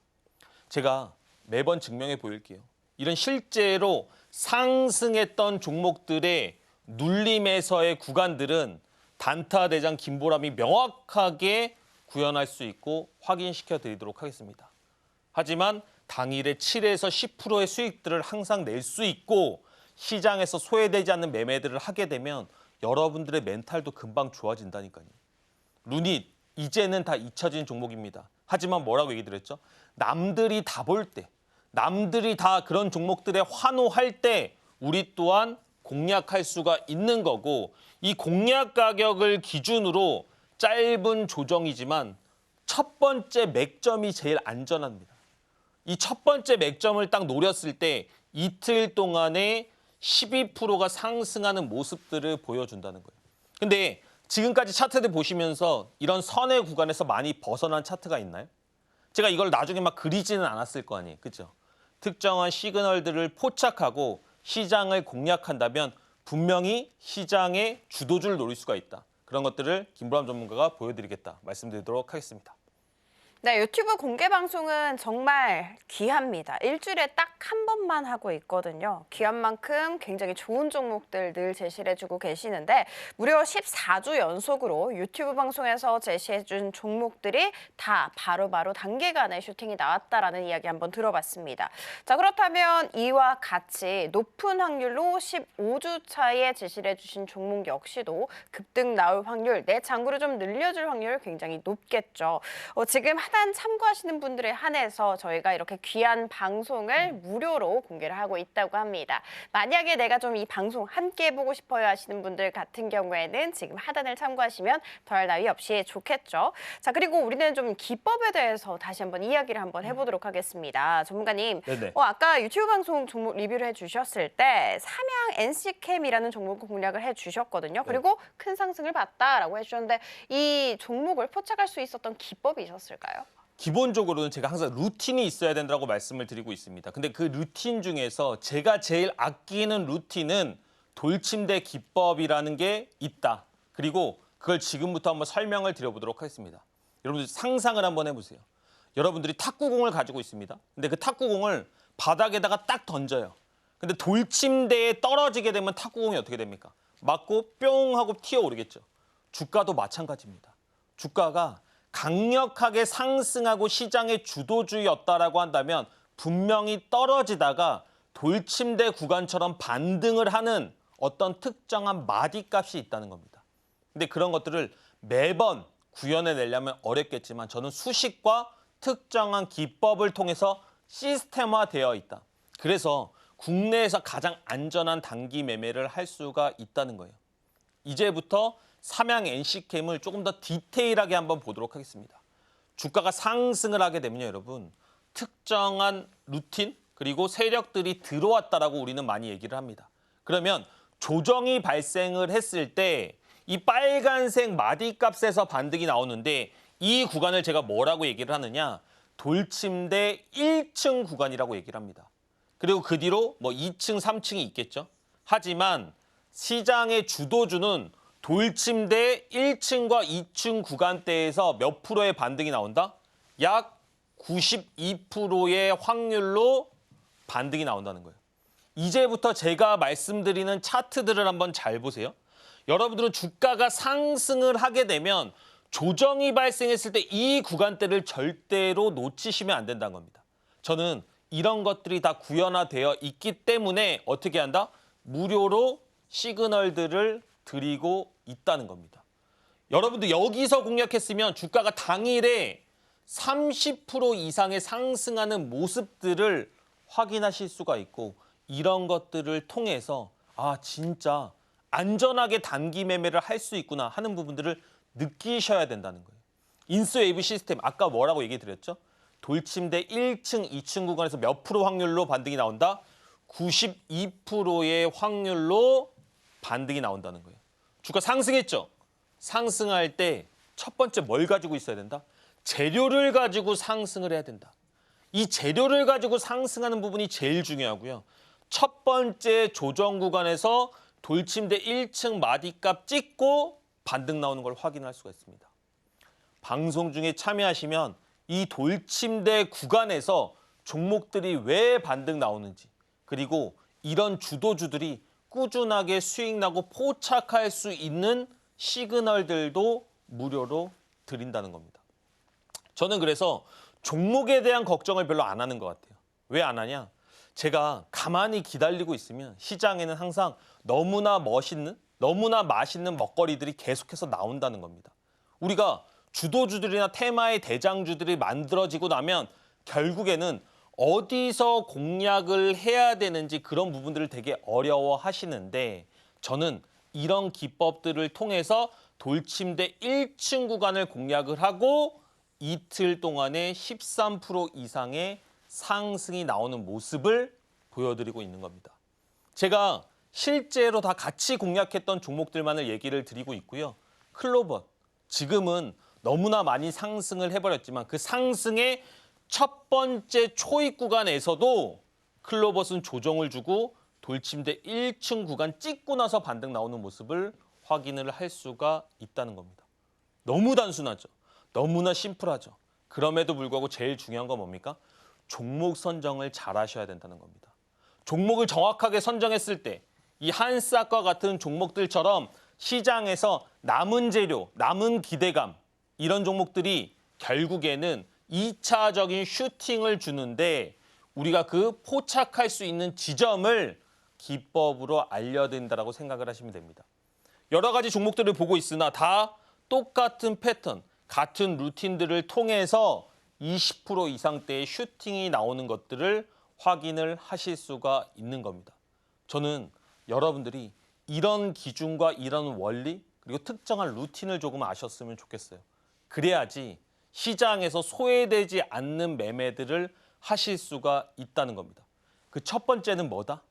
제가 매번 증명해 보일게요. 이런 실제로 상승했던 종목들의 눌림에서의 구간들은 단타 대장 김보람이 명확하게 구현할 수 있고 확인시켜 드리도록 하겠습니다. 하지만 당일에 7에서 10%의 수익들을 항상 낼 수 있고 시장에서 소외되지 않는 매매들을 하게 되면 여러분들의 멘탈도 금방 좋아진다니까요. 루닛, 이제는 다 잊혀진 종목입니다. 하지만 뭐라고 얘기 드렸죠? 남들이 다 볼 때, 남들이 다 그런 종목들에 환호할 때 우리 또한 공략할 수가 있는 거고 이 공략 가격을 기준으로 짧은 조정이지만 첫 번째 맥점이 제일 안전합니다. 이 첫 번째 맥점을 딱 노렸을 때 이틀 동안에 12%가 상승하는 모습들을 보여준다는 거예요. 근데 지금까지 차트들 보시면서 이런 선의 구간에서 많이 벗어난 차트가 있나요? 제가 이걸 나중에 막 그리지는 않았을 거 아니에요. 그렇죠? 특정한 시그널들을 포착하고 시장을 공략한다면 분명히 시장의 주도주를 노릴 수가 있다. 그런 것들을 김보람 전문가가 보여드리겠다 말씀드리도록 하겠습니다. 네, 유튜브 공개 방송은 정말 귀합니다. 일주일에 딱 한 번만 하고 있거든요. 귀한 만큼 굉장히 좋은 종목들 늘 제시를 해주고 계시는데 무려 14주 연속으로 유튜브 방송에서 제시해준 종목들이 다 바로바로 단기간에 슈팅이 나왔다라는 이야기 한번 들어봤습니다. 자, 그렇다면 이와 같이 높은 확률로 15주 차에 제시를 해주신 종목 역시도 급등 나올 확률, 내 잔고를 좀 늘려줄 확률 굉장히 높겠죠. 지금 하단 참고하시는 분들에 한해서 저희가 이렇게 귀한 방송을 무료로 공개를 하고 있다고 합니다. 만약에 내가 좀 이 방송 함께 해보고 싶어요 하시는 분들 같은 경우에는 지금 하단을 참고하시면 덜 나위 없이 좋겠죠. 자, 그리고 우리는 좀 기법에 대해서 다시 한번 이야기를 한번 해보도록 하겠습니다. 전문가님, 네네. 아까 유튜브 방송 종목 리뷰를 해주셨을 때 삼양 NC캠이라는 종목을 공략을 해주셨거든요. 그리고 큰 상승을 봤다라고 해주셨는데 이 종목을 포착할 수 있었던 기법이 있었을까요? 기본적으로는 제가 항상 루틴이 있어야 된다고 말씀을 드리고 있습니다. 근데 그 루틴 중에서 제가 제일 아끼는 루틴은 돌침대 기법이라는 게 있다. 그리고 그걸 지금부터 한번 설명을 드려보도록 하겠습니다. 여러분들 상상을 한번 해보세요. 여러분들이 탁구공을 가지고 있습니다. 근데 그 탁구공을 바닥에다가 딱 던져요. 근데 돌침대에 떨어지게 되면 탁구공이 어떻게 됩니까? 맞고 뿅 하고 튀어오르겠죠. 주가도 마찬가지입니다. 주가가 강력하게 상승하고 시장의 주도주였다라고 한다면 분명히 떨어지다가 돌침대 구간처럼 반등을 하는 어떤 특정한 마디값이 있다는 겁니다. 근데 그런 것들을 매번 구현해내려면 어렵겠지만 저는 수식과 특정한 기법을 통해서 시스템화되어 있다. 그래서 국내에서 가장 안전한 단기 매매를 할 수가 있다는 거예요. 이제부터 삼양 NC캠을 조금 더 디테일하게 한번 보도록 하겠습니다. 주가가 상승을 하게 되면 여러분 특정한 루틴 그리고 세력들이 들어왔다라고 우리는 많이 얘기를 합니다. 그러면 조정이 발생을 했을 때 이 빨간색 마디값에서 반등이 나오는데 이 구간을 제가 뭐라고 얘기를 하느냐? 돌침대 1층 구간이라고 얘기를 합니다. 그리고 그 뒤로 뭐 2층, 3층이 있겠죠. 하지만 시장의 주도주는 돌침대 1층과 2층 구간대에서 몇 프로의 반등이 나온다? 약 92%의 확률로 반등이 나온다는 거예요. 이제부터 제가 말씀드리는 차트들을 한번 잘 보세요. 여러분들은 주가가 상승을 하게 되면 조정이 발생했을 때 이 구간대를 절대로 놓치시면 안 된다는 겁니다. 저는 이런 것들이 다 구현화되어 있기 때문에 어떻게 한다? 무료로 시그널들을 드리고 있다는 겁니다. 여러분들 여기서 공략했으면 주가가 당일에 30% 이상의 상승하는 모습들을 확인하실 수가 있고 이런 것들을 통해서 아 진짜 안전하게 단기 매매를 할 수 있구나 하는 부분들을 느끼셔야 된다는 거예요. 인스웨이브 시스템 아까 뭐라고 얘기 드렸죠? 돌침대 1층, 2층 구간에서 몇 프로 확률로 반등이 나온다? 92%의 확률로 반등이 나온다는 거예요. 주가 상승했죠? 상승할 때 첫 번째 뭘 가지고 있어야 된다? 재료를 가지고 상승을 해야 된다. 이 재료를 가지고 상승하는 부분이 제일 중요하고요. 첫 번째 조정 구간에서 돌침대 1층 마디값 찍고 반등 나오는 걸 확인할 수가 있습니다. 방송 중에 참여하시면 이 돌침대 구간에서 종목들이 왜 반등 나오는지, 그리고 이런 주도주들이 꾸준하게 수익 나고 포착할 수 있는 시그널들도 무료로 드린다는 겁니다. 저는 그래서 종목에 대한 걱정을 별로 안 하는 것 같아요. 왜 안 하냐? 제가 가만히 기다리고 있으면 시장에는 항상 너무나 멋있는, 너무나 맛있는 먹거리들이 계속해서 나온다는 겁니다. 우리가 주도주들이나 테마의 대장주들이 만들어지고 나면 결국에는 어디서 공략을 해야 되는지 그런 부분들을 되게 어려워하시는데, 저는 이런 기법들을 통해서 돌침대 1층 구간을 공략을 하고 이틀 동안에 13% 이상의 상승이 나오는 모습을 보여드리고 있는 겁니다. 제가 실제로 다 같이 공략했던 종목들만을 얘기를 드리고 있고요. 클로버, 지금은 너무나 많이 상승을 해버렸지만 그 상승의 첫 번째 초입 구간에서도 클로버스는 조정을 주고 돌침대 1층 구간 찍고 나서 반등 나오는 모습을 확인을 할 수가 있다는 겁니다. 너무 단순하죠. 너무나 심플하죠. 그럼에도 불구하고 제일 중요한 건 뭡니까? 종목 선정을 잘 하셔야 된다는 겁니다. 종목을 정확하게 선정했을 때 이 한스닥과 같은 종목들처럼 시장에서 남은 재료, 남은 기대감, 이런 종목들이 결국에는 2차적인 슈팅을 주는데 우리가 그 포착할 수 있는 지점을 기법으로 알려드린다고 생각을 하시면 됩니다. 여러 가지 종목들을 보고 있으나 다 똑같은 패턴, 같은 루틴들을 통해서 20% 이상대의 슈팅이 나오는 것들을 확인을 하실 수가 있는 겁니다. 저는 여러분들이 이런 기준과 이런 원리, 그리고 특정한 루틴을 조금 아셨으면 좋겠어요. 그래야지 시장에서 소외되지 않는 매매들을 하실 수가 있다는 겁니다. 그 첫 번째는 뭐다?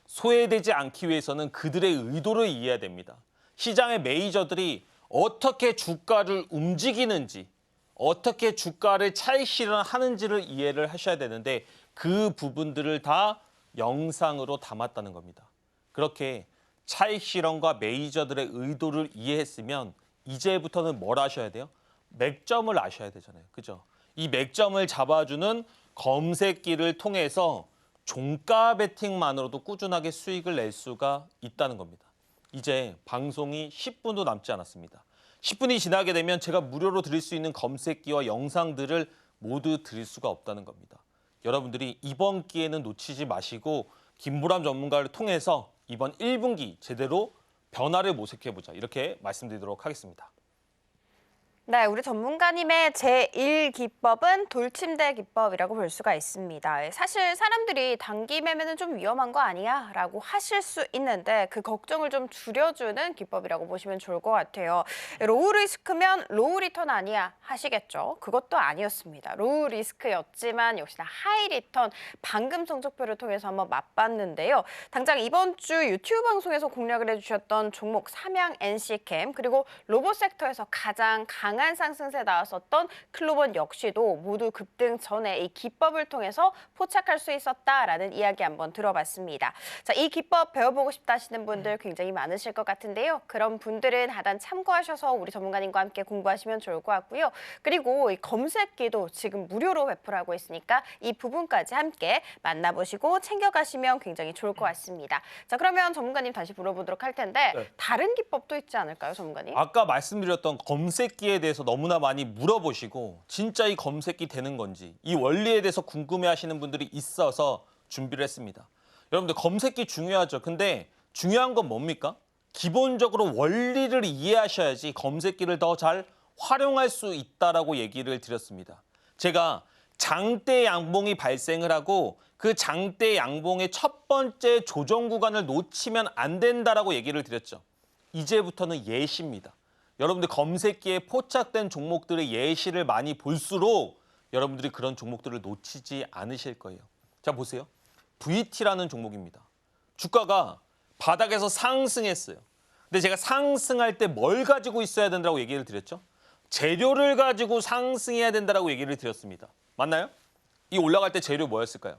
소외되지 않기 위해서는 그들의 의도를 이해해야 됩니다. 시장의 메이저들이 어떻게 주가를 움직이는지, 어떻게 주가를 차익 실현하는지를 이해를 하셔야 되는데 그 부분들을 다 영상으로 담았다는 겁니다. 그렇게 차익 실현과 메이저들의 의도를 이해했으면 이제부터는 뭘 아셔야 돼요? 맥점을 아셔야 되잖아요. 그죠? 이 맥점을 잡아주는 검색기를 통해서 종가 베팅만으로도 꾸준하게 수익을 낼 수가 있다는 겁니다. 이제 방송이 10분도 남지 않았습니다. 10분이 지나게 되면 제가 무료로 드릴 수 있는 검색기와 영상들을 모두 드릴 수가 없다는 겁니다. 여러분들이 이번 기회는 놓치지 마시고 김보람 전문가를 통해서 이번 1분기 제대로 변화를 모색해보자, 이렇게 말씀드리도록 하겠습니다. 네, 우리 전문가님의 제1기법은 돌침대 기법이라고 볼 수가 있습니다. 사실 사람들이 단기 매매는 좀 위험한 거 아니야? 라고 하실 수 있는데 그 걱정을 좀 줄여주는 기법이라고 보시면 좋을 것 같아요. 로우 리스크면 로우 리턴 아니야 하시겠죠? 그것도 아니었습니다. 로우 리스크였지만 역시나 하이 리턴, 방금 성적표를 통해서 한번 맛봤는데요. 당장 이번 주 유튜브 방송에서 공략을 해주셨던 종목 삼양 NC캠, 그리고 로봇 섹터에서 가장 강한 상승세 나왔었던 클로번 역시도 모두 급등 전에 이 기법을 통해서 포착할 수 있었다라는 이야기 한번 들어봤습니다. 자, 이 기법 배워보고 싶다 하시는 분들 굉장히 많으실 것 같은데요. 그런 분들은 하단 참고하셔서 우리 전문가님과 함께 공부하시면 좋을 것 같고요. 그리고 이 검색기도 지금 무료로 배포를 하고 있으니까 이 부분까지 함께 만나보시고 챙겨가시면 굉장히 좋을 것 같습니다. 자, 그러면 전문가님 다시 물어보도록 할 텐데 네. 다른 기법도 있지 않을까요, 전문가님? 아까 말씀드렸던 검색기에 대해서 너무나 많이 물어보시고 진짜 이 검색기 되는 건지 이 원리에 대해서 궁금해하시는 분들이 있어서 준비를 했습니다. 여러분들 검색기 중요하죠. 근데 중요한 건 뭡니까? 기본적으로 원리를 이해하셔야지 검색기를 더 잘 활용할 수 있다라고 얘기를 드렸습니다. 제가 장대 양봉이 발생을 하고 그 장대 양봉의 첫 번째 조정 구간을 놓치면 안 된다라고 얘기를 드렸죠. 이제부터는 예시입니다. 여러분들 검색기에 포착된 종목들의 예시를 많이 볼수록 여러분들이 그런 종목들을 놓치지 않으실 거예요. 자, 보세요. VT라는 종목입니다. 주가가 바닥에서 상승했어요. 근데 제가 상승할 때 뭘 가지고 있어야 된다고 얘기를 드렸죠? 재료를 가지고 상승해야 된다고 얘기를 드렸습니다. 맞나요? 이 올라갈 때 재료 뭐였을까요?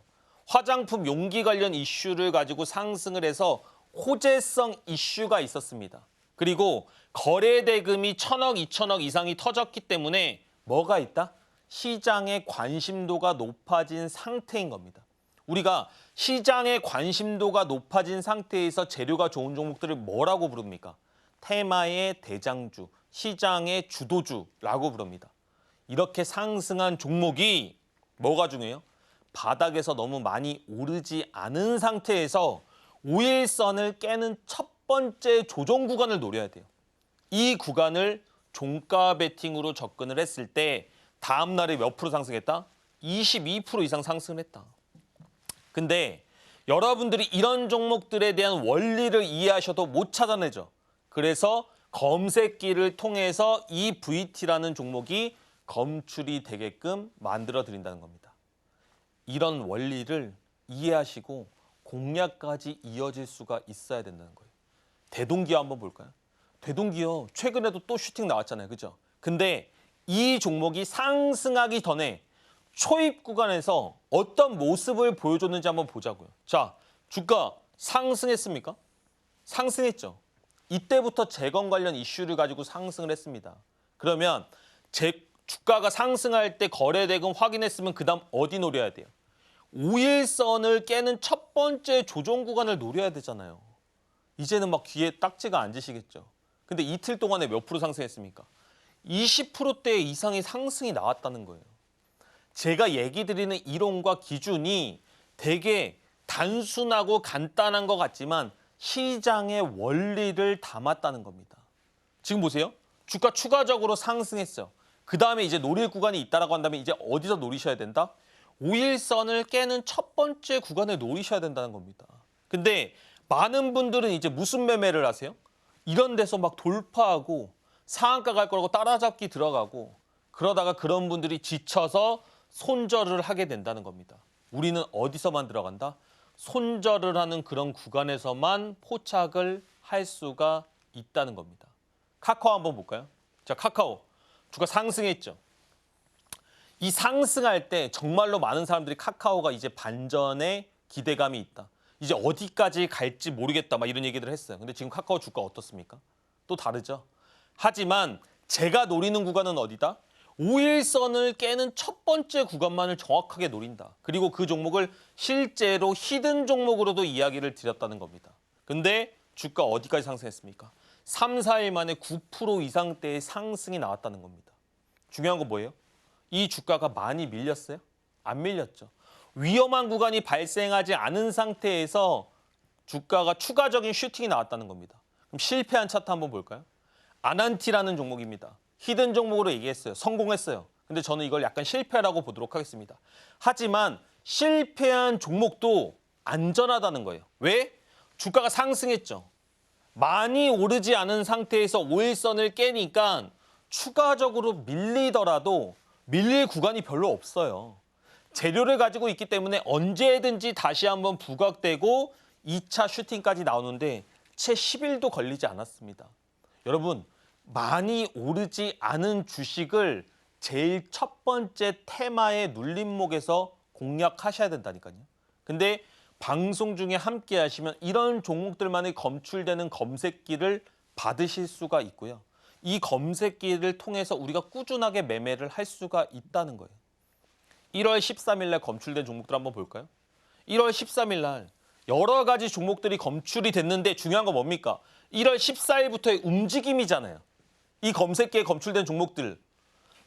화장품 용기 관련 이슈를 가지고 상승을 해서 호재성 이슈가 있었습니다. 그리고 거래 대금이 1,000억, 2,000억 이상이 터졌기 때문에 뭐가 있다? 시장의 관심도가 높아진 상태인 겁니다. 우리가 시장의 관심도가 높아진 상태에서 재료가 좋은 종목들을 뭐라고 부릅니까? 테마의 대장주, 시장의 주도주라고 부릅니다. 이렇게 상승한 종목이 뭐가 중요해요? 바닥에서 너무 많이 오르지 않은 상태에서 5일선을 깨는 첫 번째 조정 구간을 노려야 돼요. 이 구간을 종가 베팅으로 접근을 했을 때 다음 날에 몇 프로 상승했다? 22% 이상 상승을 했다. 근데 여러분들이 이런 종목들에 대한 원리를 이해하셔도 못 찾아내죠. 그래서 검색기를 통해서 이 VT라는 종목이 검출이 되게끔 만들어 드린다는 겁니다. 이런 원리를 이해하시고 공략까지 이어질 수가 있어야 된다는 거예요. 대동기업 한번 볼까요? 대동기업 최근에도 또 슈팅 나왔잖아요. 그죠? 근데 이 종목이 상승하기 전에 초입 구간에서 어떤 모습을 보여줬는지 한번 보자고요. 자, 주가 상승했습니까? 상승했죠. 이때부터 재건 관련 이슈를 가지고 상승을 했습니다. 그러면 주가가 상승할 때 거래대금 확인했으면 그다음 어디 노려야 돼요? 5일선을 깨는 첫 번째 조정 구간을 노려야 되잖아요. 이제는 막 귀에 딱지가 앉으시겠죠. 근데 이틀 동안에 몇 프로 상승했습니까? 20%대 이상의 상승이 나왔다는 거예요. 제가 얘기 드리는 이론과 기준이 되게 단순하고 간단한 것 같지만 시장의 원리를 담았다는 겁니다. 지금 보세요. 주가 추가적으로 상승했어요. 그 다음에 이제 노릴 구간이 있다라고 한다면 이제 어디서 노리셔야 된다? 5일선을 깨는 첫 번째 구간을 노리셔야 된다는 겁니다. 근데 많은 분들은 이제 무슨 매매를 하세요? 이런 데서 막 돌파하고 상한가 갈 거라고 따라잡기 들어가고 그러다가 그런 분들이 지쳐서 손절을 하게 된다는 겁니다. 우리는 어디서만 들어간다? 손절을 하는 그런 구간에서만 포착을 할 수가 있다는 겁니다. 카카오 한번 볼까요? 자, 카카오 주가 상승했죠. 이 상승할 때 정말로 많은 사람들이 카카오가 이제 반전의 기대감이 있다. 이제 어디까지 갈지 모르겠다 막 이런 얘기들을 했어요. 근데 지금 카카오 주가 어떻습니까? 또 다르죠. 하지만 제가 노리는 구간은 어디다? 5일선을 깨는 첫 번째 구간만을 정확하게 노린다. 그리고 그 종목을 실제로 히든 종목으로도 이야기를 드렸다는 겁니다. 근데 주가 어디까지 상승했습니까? 3, 4일 만에 9% 이상대의 상승이 나왔다는 겁니다. 중요한 건 뭐예요? 이 주가가 많이 밀렸어요? 안 밀렸죠. 위험한 구간이 발생하지 않은 상태에서 주가가 추가적인 슈팅이 나왔다는 겁니다. 그럼 실패한 차트 한번 볼까요? 아난티라는 종목입니다. 히든 종목으로 얘기했어요. 성공했어요. 근데 저는 이걸 약간 실패라고 보도록 하겠습니다. 하지만 실패한 종목도 안전하다는 거예요. 왜? 주가가 상승했죠. 많이 오르지 않은 상태에서 5일선을 깨니까 추가적으로 밀리더라도 밀릴 구간이 별로 없어요. 재료를 가지고 있기 때문에 언제든지 다시 한번 부각되고 2차 슈팅까지 나오는데 채 10일도 걸리지 않았습니다. 여러분, 많이 오르지 않은 주식을 제일 첫 번째 테마의 눌림목에서 공략하셔야 된다니까요. 근데 방송 중에 함께 하시면 이런 종목들만이 검출되는 검색기를 받으실 수가 있고요. 이 검색기를 통해서 우리가 꾸준하게 매매를 할 수가 있다는 거예요. 1월 13일 날 검출된 종목들 한번 볼까요? 1월 13일 날 여러 가지 종목들이 검출이 됐는데 중요한 건 뭡니까? 1월 14일부터의 움직임이잖아요. 이 검색기에 검출된 종목들.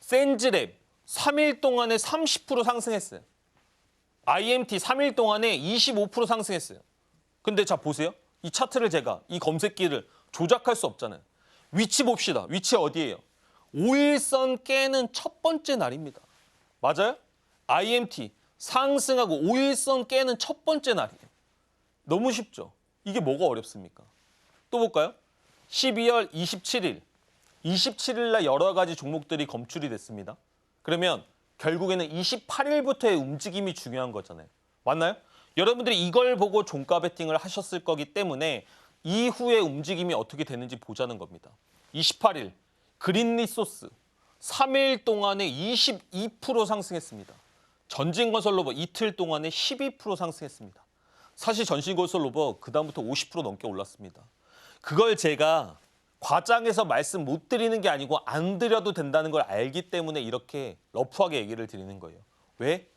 센즈랩 3일 동안에 30% 상승했어요. IMT 3일 동안에 25% 상승했어요. 근데 자 보세요. 이 차트를 제가 이 검색기를 조작할 수 없잖아요. 위치 봅시다. 위치 어디예요? 5일선 깨는 첫 번째 날입니다. 맞아요? IMT 상승하고 5일선 깨는 첫 번째 날이에요. 너무 쉽죠? 이게 뭐가 어렵습니까? 또 볼까요? 12월 27일. 27일 날 여러 가지 종목들이 검출이 됐습니다. 그러면 결국에는 28일부터의 움직임이 중요한 거잖아요. 맞나요? 여러분들이 이걸 보고 종가 베팅을 하셨을 거기 때문에 이후의 움직임이 어떻게 되는지 보자는 겁니다. 28일 그린리소스 3일 동안에 22% 상승했습니다. 전진건설로버 이틀 동안에 12% 상승했습니다. 사실 전진건설로버 그다음부터 50% 넘게 올랐습니다. 그걸 제가 과장해서 말씀 못 드리는 게 아니고 안 드려도 된다는 걸 알기 때문에 이렇게 러프하게 얘기를 드리는 거예요. 왜?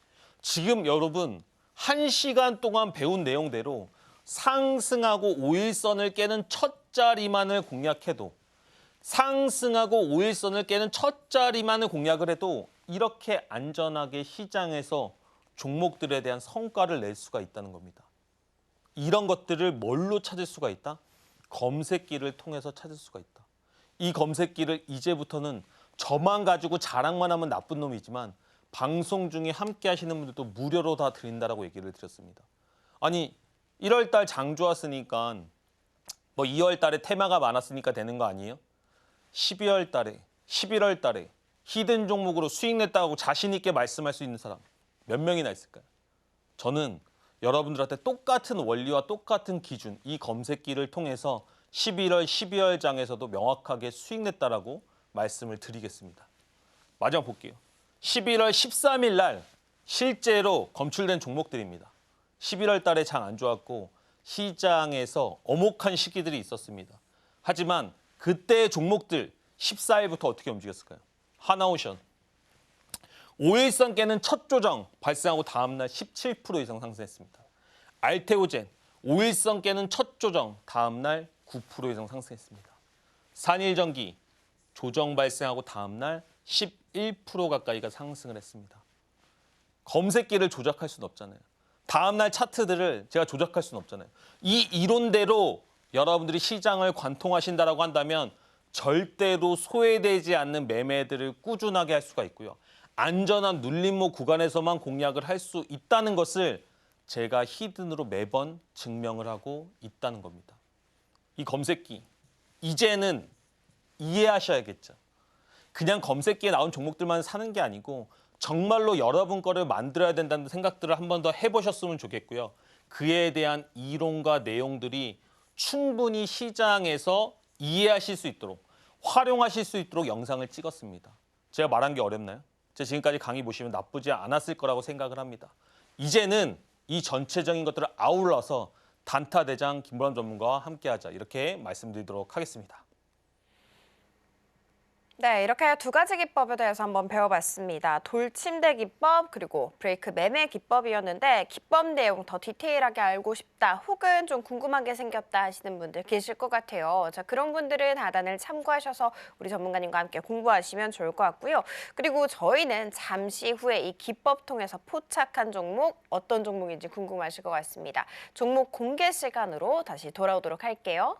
지금 여러분 1시간 동안 배운 내용대로 상승하고 5일선을 깨는 첫 자리만을 공략해도 상승하고 5일선을 깨는 첫 자리만을 공략을 해도 이렇게 안전하게 시장에서 종목들에 대한 성과를 낼 수가 있다는 겁니다. 이런 것들을 뭘로 찾을 수가 있다? 검색기를 통해서 찾을 수가 있다. 이 검색기를 이제부터는 저만 가지고 자랑만 하면 나쁜 놈이지만 방송 중에 함께 하시는 분들도 무료로 다 드린다라고 얘기를 드렸습니다. 아니 1월 달 장 좋았으니까 뭐 2월 달에 테마가 많았으니까 되는 거 아니에요? 12월 달에 11월 달에 히든 종목으로 수익 냈다고 자신 있게 말씀할 수 있는 사람 몇 명이나 있을까요? 저는 여러분들한테 똑같은 원리와 똑같은 기준, 이 검색기를 통해서 11월, 12월 장에서도 명확하게 수익 냈다라고 말씀을 드리겠습니다. 마지막 볼게요. 11월 13일 날 실제로 검출된 종목들입니다. 11월 달에 장 안 좋았고 시장에서 엄혹한 시기들이 있었습니다. 하지만 그때의 종목들 14일부터 어떻게 움직였을까요? 하나오션. 5일선 깨는 첫 조정 발생하고 다음날 17% 이상 상승했습니다. 알테오젠 5일선 깨는 첫 조정 다음날 9% 이상 상승했습니다. 산일전기 조정 발생하고 다음날 11% 가까이가 상승을 했습니다. 검색기를 조작할 수는 없잖아요. 다음날 차트들을 제가 조작할 수는 없잖아요. 이 이론대로 여러분들이 시장을 관통하신다라고 한다면 절대로 소외되지 않는 매매들을 꾸준하게 할 수가 있고요. 안전한 눌림목 구간에서만 공략을 할 수 있다는 것을 제가 히든으로 매번 증명을 하고 있다는 겁니다. 이 검색기, 이제는 이해하셔야겠죠. 그냥 검색기에 나온 종목들만 사는 게 아니고 정말로 여러분 거를 만들어야 된다는 생각들을 한 번 더 해보셨으면 좋겠고요. 그에 대한 이론과 내용들이 충분히 시장에서 이해하실 수 있도록 활용하실 수 있도록 영상을 찍었습니다. 제가 말한 게 어렵나요? 제가 지금까지 강의 보시면 나쁘지 않았을 거라고 생각을 합니다. 이제는 이 전체적인 것들을 아울러서 단타 대장 김보람 전문가와 함께하자 이렇게 말씀드리도록 하겠습니다. 네, 이렇게 두 가지 기법에 대해서 한번 배워봤습니다. 돌침대 기법 그리고 브레이크 매매 기법이었는데 기법 내용 더 디테일하게 알고 싶다 혹은 좀 궁금한 게 생겼다 하시는 분들 계실 것 같아요. 자, 그런 분들은 하단을 참고하셔서 우리 전문가님과 함께 공부하시면 좋을 것 같고요. 그리고 저희는 잠시 후에 이 기법 통해서 포착한 종목 어떤 종목인지 궁금하실 것 같습니다. 종목 공개 시간으로 다시 돌아오도록 할게요.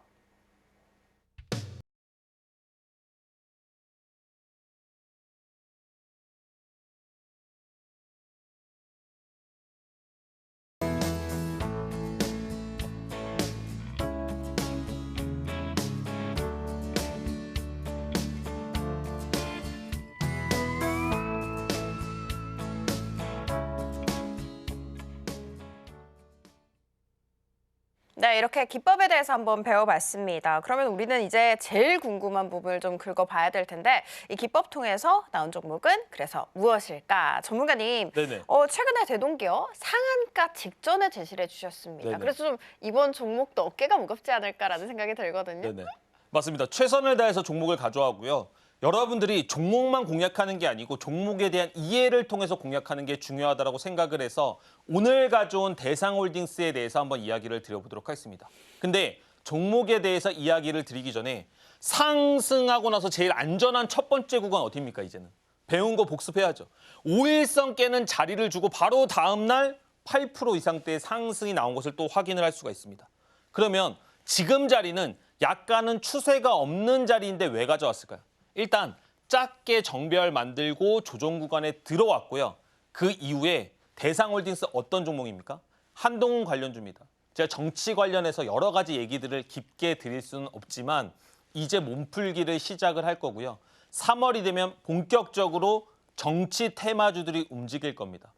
네, 이렇게 기법에 대해서 한번 배워봤습니다. 그러면 우리는 이제 제일 궁금한 부분을 좀 긁어봐야 될 텐데 이 기법 통해서 나온 종목은 그래서 무엇일까? 전문가님, 네네. 최근에 대동기업 상한가 직전에 제시를 해주셨습니다. 네네. 그래서 좀 이번 종목도 어깨가 무겁지 않을까라는 생각이 들거든요. 네네. 맞습니다. 최선을 다해서 종목을 가져와고요. 여러분들이 종목만 공략하는 게 아니고 종목에 대한 이해를 통해서 공략하는 게 중요하다고 생각을 해서 오늘 가져온 대상홀딩스에 대해서 한번 이야기를 드려보도록 하겠습니다. 근데 종목에 대해서 이야기를 드리기 전에 상승하고 나서 제일 안전한 첫 번째 구간 어디입니까 이제는? 배운 거 복습해야죠. 5일선 깨는 자리를 주고 바로 다음 날 8% 이상대의 상승이 나온 것을 또 확인을 할 수가 있습니다. 그러면 지금 자리는 약간은 추세가 없는 자리인데 왜 가져왔을까요? 일단 작게 정배열 만들고 조정 구간에 들어왔고요. 그 이후에 대상홀딩스 어떤 종목입니까? 한동훈 관련주입니다. 제가 정치 관련해서 여러 가지 얘기들을 깊게 드릴 수는 없지만 이제 몸풀기를 시작을 할 거고요. 3월이 되면 본격적으로 정치 테마주들이 움직일 겁니다.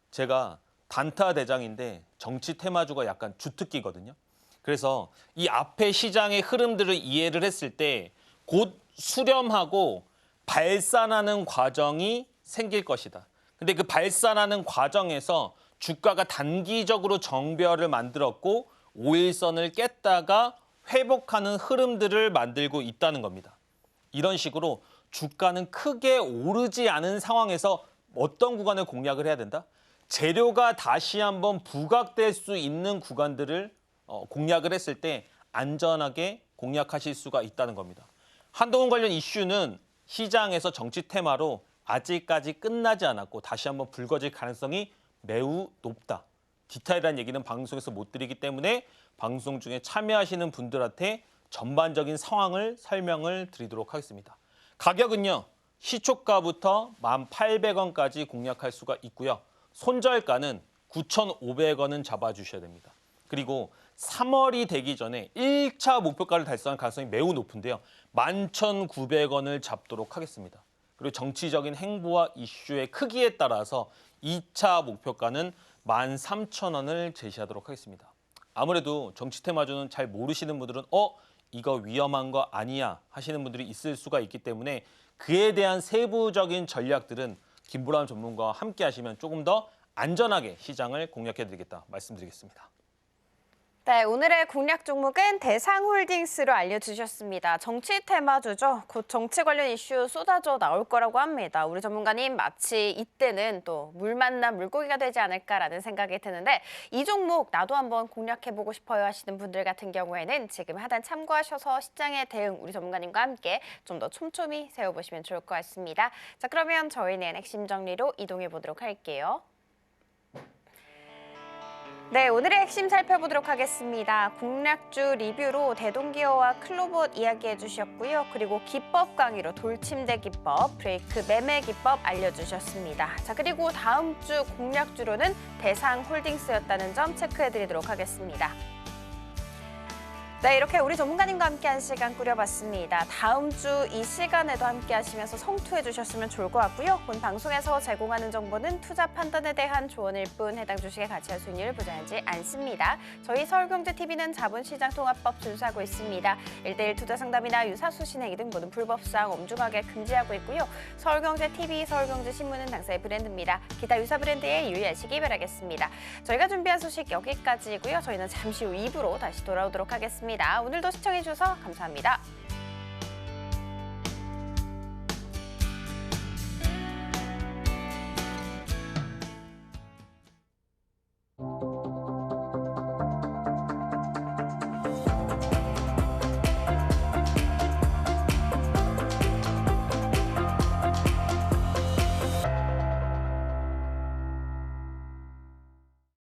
제가 단타 대장인데 정치 테마주가 약간 주특기거든요. 그래서 이 앞에 시장의 흐름들을 이해를 했을 때 곧 수렴하고 발산하는 과정이 생길 것이다. 근데 그 발산하는 과정에서 주가가 단기적으로 정배열을 만들었고 5일선을 깼다가 회복하는 흐름들을 만들고 있다는 겁니다. 이런 식으로 주가는 크게 오르지 않은 상황에서 어떤 구간을 공략을 해야 된다? 재료가 다시 한번 부각될 수 있는 구간들을 공략을 했을 때 안전하게 공략하실 수가 있다는 겁니다. 한동훈 관련 이슈는 시장에서 정치 테마로 아직까지 끝나지 않았고 다시 한번 불거질 가능성이 매우 높다. 디테일한 얘기는 방송에서 못 드리기 때문에 방송 중에 참여하시는 분들한테 전반적인 상황을 설명을 드리도록 하겠습니다. 가격은요. 시초가부터 1,800원까지 공략할 수가 있고요. 손절가는 9,500원은 잡아주셔야 됩니다. 그리고 3월이 되기 전에 1차 목표가를 달성할 가능성이 매우 높은데요. 11,900원을 잡도록 하겠습니다. 그리고 정치적인 행보와 이슈의 크기에 따라서 2차 목표가는 13,000원을 제시하도록 하겠습니다. 아무래도 정치 테마주는 잘 모르시는 분들은 이거 위험한 거 아니야 하시는 분들이 있을 수가 있기 때문에 그에 대한 세부적인 전략들은 김보람 전문가와 함께 하시면 조금 더 안전하게 시장을 공략해드리겠다 말씀드리겠습니다. 네, 오늘의 공략 종목은 대상홀딩스로 알려주셨습니다. 정치 테마주죠. 곧 정치 관련 이슈 쏟아져 나올 거라고 합니다. 우리 전문가님 마치 이때는 또 물 만난 물고기가 되지 않을까라는 생각이 드는데 이 종목 나도 한번 공략해보고 싶어요 하시는 분들 같은 경우에는 지금 하단 참고하셔서 시장의 대응 우리 전문가님과 함께 좀 더 촘촘히 세워보시면 좋을 것 같습니다. 자, 그러면 저희는 핵심 정리로 이동해 보도록 할게요. 네, 오늘의 핵심 살펴보도록 하겠습니다. 공략주 리뷰로 대동기어와 클로봇 이야기해 주셨고요. 그리고 기법 강의로 돌침대 기법, 브레이크 매매 기법 알려주셨습니다. 자, 그리고 다음 주 공략주로는 대상홀딩스였다는 점 체크해 드리도록 하겠습니다. 네, 이렇게 우리 전문가님과 함께한 시간 꾸려봤습니다. 다음 주 이 시간에도 함께 하시면서 성투해 주셨으면 좋을 것 같고요. 본 방송에서 제공하는 정보는 투자 판단에 대한 조언일 뿐 해당 주식의 가치와 수익률을 보장하지 않습니다. 저희 서울경제TV는 자본시장통합법 준수하고 있습니다. 1:1 투자 상담이나 유사수 신행 등 모든 불법사항 엄중하게 금지하고 있고요. 서울경제TV, 서울경제신문은 당사의 브랜드입니다. 기타 유사 브랜드에 유의하시기 바라겠습니다. 저희가 준비한 소식 여기까지이고요. 저희는 잠시 후 2부로 다시 돌아오도록 하겠습니다. 오늘도 시청해주셔서 감사합니다.